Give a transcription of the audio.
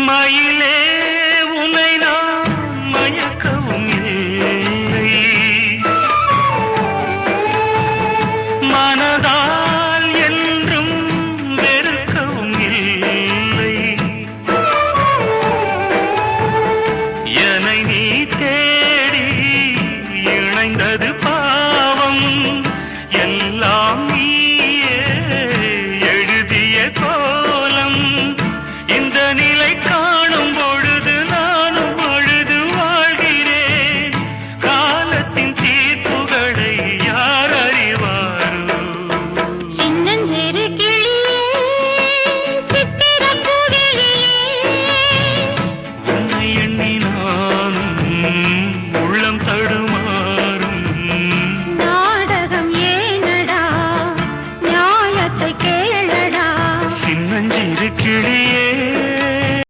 மயிலே உனை நான் மயக்கவும் இல்லை, மனதால் என்றும் வெறுக்கவும் இல்லை. என்னை நீ தேடி இணைந்தது பாவம், எல்லாம் நீயே எழுதிய கோலம். இந்த நிலை